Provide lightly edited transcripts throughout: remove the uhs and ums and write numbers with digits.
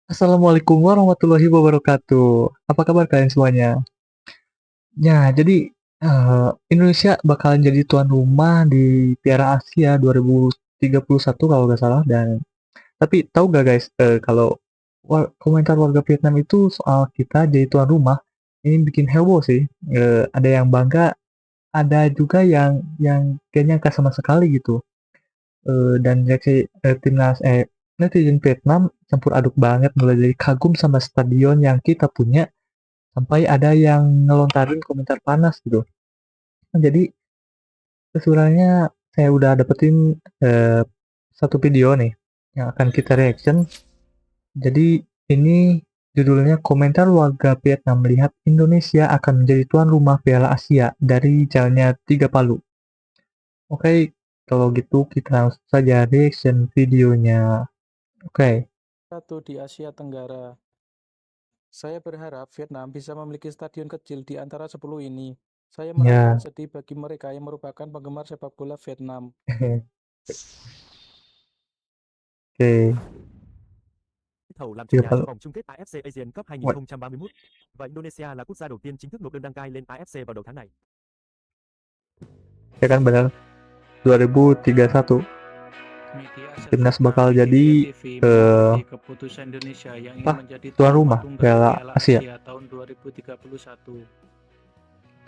Assalamualaikum warahmatullahi wabarakatuh. Apa kabar kalian semuanya? Ya, jadi Indonesia bakalan jadi tuan rumah di Piala Asia 2031 kalau nggak salah. Dan tapi tahu nggak guys, kalau komentar warga Vietnam itu soal kita jadi tuan rumah ini bikin heboh sih. Ada yang bangga, ada juga yang kayaknya nggak sama sekali gitu. Dan reaksi netizen Vietnam campur aduk banget, mulai dari kagum sama stadion yang kita punya sampai ada yang ngelontarin komentar panas gitu. Nah, jadi sebenarnya saya udah dapetin eh, satu video nih yang akan kita reaction. Jadi ini judulnya komentar warga Vietnam melihat Indonesia akan menjadi tuan rumah Piala Asia dari jalannya Tiga Palu. Oke, kalau gitu kita langsung saja reaction videonya. Oke, Satu di Asia Tenggara. Saya berharap Vietnam bisa memiliki stadion kecil di antara 10 ini. Saya merasakan ya, sedih bagi mereka yang merupakan penggemar sepak bola Vietnam. oke, Thầu làm chủ Tiga nhà cho Palu. vòng chung kết AFC Asian Cup Wait, 2031 và Indonesia là quốc gia đầu tiên chính thức nộp đơn đăng cai lên AFC vào đầu tháng này. ya kan benar 2031. Media Timnas serta bakal jadi Wikipedia TV menyoroti keputusan Indonesia yang ingin apa menjadi tuan tuan rumah rumah tunggal Piala Piala Asia. Asia tahun 2031.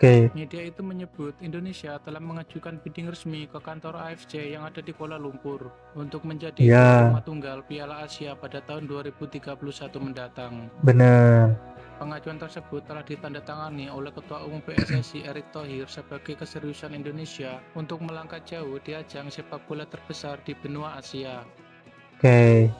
Oke, Media itu menyebut Indonesia telah mengajukan bidding resmi ke kantor AFC yang ada di Kuala Lumpur untuk menjadi tuan ya rumah tunggal Piala Asia pada tahun 2031 mendatang. bener. Pengajuan tersebut telah ditandatangani oleh Ketua Umum PSSI Erick Thohir sebagai keseriusan Indonesia untuk melangkah jauh di ajang sepak bola terbesar di benua Asia. Oke,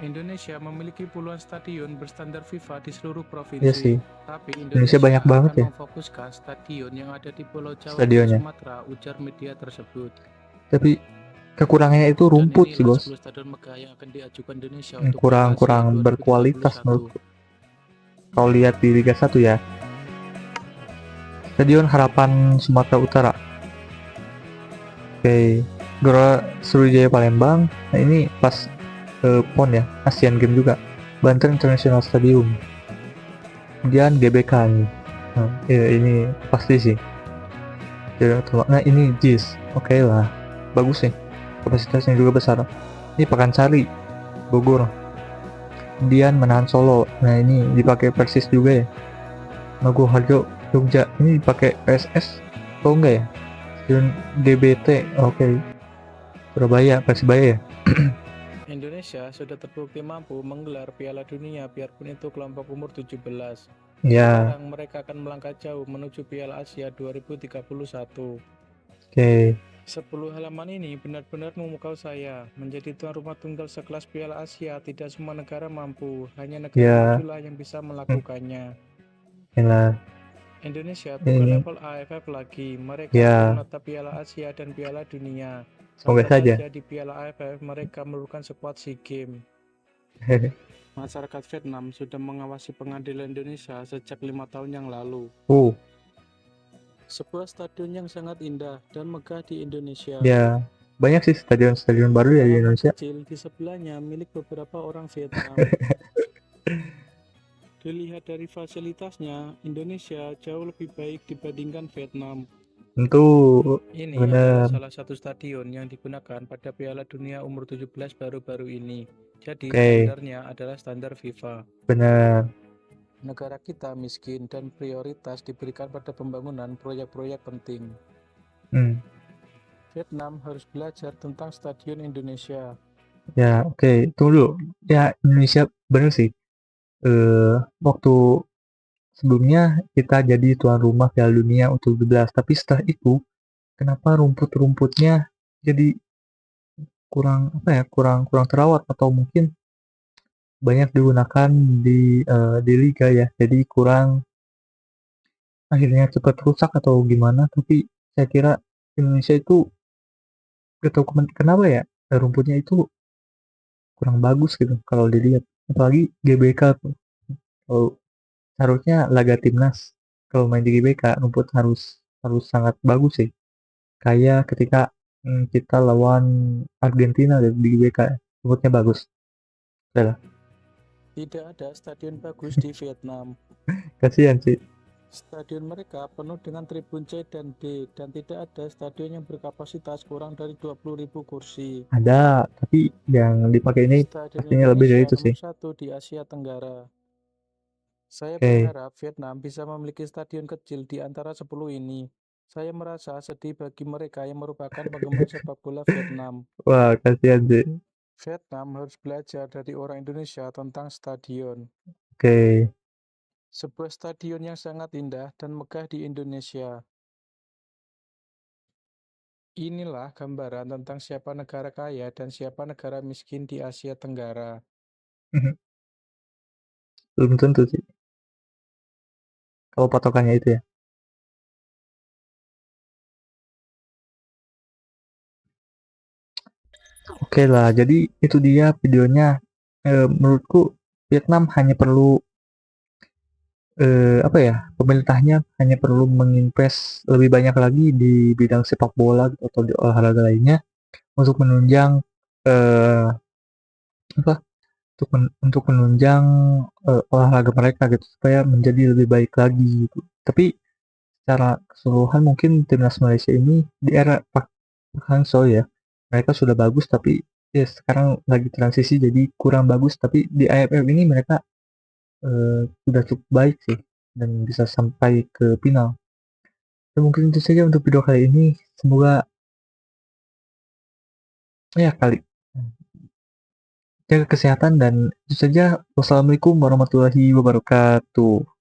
Indonesia memiliki puluhan stadion berstandar FIFA di seluruh ya provinsi, sih. tapi Indonesia Indonesia banyak banget akan ya memfokuskan stadion yang ada di Pulau Jawa dan stadionnya. Sumatera, ujar media tersebut. Tapi kekurangannya itu Dan rumput sih inilah bos. 10 stadion megah yang akan diajukan Indonesia untuk Kurang Piala Asia kurang berkualitas 2031. menurutku. Kalau lihat di Liga 1 ya, Stadion Harapan Sumatera Utara. Oke, Gelora Sriwijaya Palembang. Nah ini pas PON ya, Asian Games juga. Banten International Stadium. Kemudian GBK nih. Nah, ini pasti sih. Nah ini JIS, oke lah, bagus nih, kapasitasnya juga besar. Ini Pakansari, Bogor. Kemudian Menahan Solo, nah ini dipakai Persis juga ya. Maguwoharjo, Jogja, ini dipakai PSS atau enggak ya? Stadion DBT, oke. Surabaya, Persibaya ya. Indonesia sudah terbukti mampu menggelar Piala Dunia biarpun itu kelompok umur 17. Ya, Sekarang mereka akan melangkah jauh menuju Piala Asia 2031. oke. 10 halaman ini benar-benar memukau saya. Menjadi tuan rumah tunggal sekelas Piala Asia tidak semua negara mampu, hanya negara Ya, majulah yang bisa melakukannya. inilah Indonesia bukan ini. level AFF lagi, mereka Ya, sudah menatap Piala Asia dan Piala Dunia. semoga Anggap saja. saja di Piala AFF mereka merupakan skuad SEA Games. Masyarakat Vietnam sudah mengawasi pengadilan Indonesia sejak 5 tahun yang lalu. uh, Sebuah stadion yang sangat indah dan megah di Indonesia. ya, banyak sih stadion-stadion baru ya di Halaman Indonesia. kecil di sebelahnya milik beberapa orang Vietnam. Dilihat dari fasilitasnya, Indonesia jauh lebih baik dibandingkan Vietnam. Tentu Ini adalah benar. salah satu stadion yang digunakan pada Piala Dunia umur 17 baru-baru ini. Jadi Oke, standarnya adalah standar FIFA. benar. Negara kita miskin dan prioritas diberikan pada pembangunan proyek-proyek penting. Hmm. Vietnam harus belajar tentang stadion Indonesia. Ya, oke. Tunggu dulu. Ya, Indonesia benar sih. Waktu sebelumnya kita jadi tuan rumah Piala Dunia U17, tapi setelah itu kenapa rumput-rumputnya jadi kurang apa ya? Kurang kurang terawat atau mungkin banyak digunakan di liga ya. Jadi kurang akhirnya cepat rusak atau gimana, tapi saya kira Indonesia itu gak tahu kenapa ya rumputnya itu kurang bagus gitu kalau dilihat, apalagi GBK tuh. Kalau harusnya laga timnas kalau main di GBK rumput harus harus sangat bagus sih, kayak ketika kita lawan Argentina di GBK rumputnya bagus. Udah lah. Tidak ada stadion bagus di Vietnam. Kasihan sih. Stadion mereka penuh dengan tribun C dan D, dan tidak ada stadion yang berkapasitas kurang dari 20.000 kursi. Ada, tapi yang dipakai ini Stadion pastinya lebih dari Indonesia itu sih. nomor 1 di Asia Tenggara. Saya Oke. berharap Vietnam bisa memiliki stadion kecil di antara 10 ini. Saya merasa sedih bagi mereka yang merupakan penggemar sepak bola Vietnam. Wah, kasihan sih. Vietnam harus belajar dari orang Indonesia tentang stadion. Oke. Sebuah stadion yang sangat indah dan megah di Indonesia. Inilah gambaran tentang siapa negara kaya dan siapa negara miskin di Asia Tenggara. Belum tentu sih. Kalau patokannya itu ya. Oke lah, jadi itu dia videonya. Menurutku Vietnam hanya perlu apa ya, pemerintahnya hanya perlu menginvest lebih banyak lagi di bidang sepak bola gitu, atau di olahraga lainnya untuk menunjang eh, apa untuk menunjang olahraga mereka gitu supaya menjadi lebih baik lagi gitu. Tapi secara keseluruhan mungkin timnas Malaysia ini di era Pak Hangzhou ya, mereka sudah bagus tapi ya sekarang lagi transisi jadi kurang bagus, tapi di AFF ini mereka sudah cukup baik sih dan bisa sampai ke final. Dan mungkin itu saja untuk video kali ini. Semoga ya kali jaga kesehatan dan itu saja. Wassalamualaikum warahmatullahi wabarakatuh.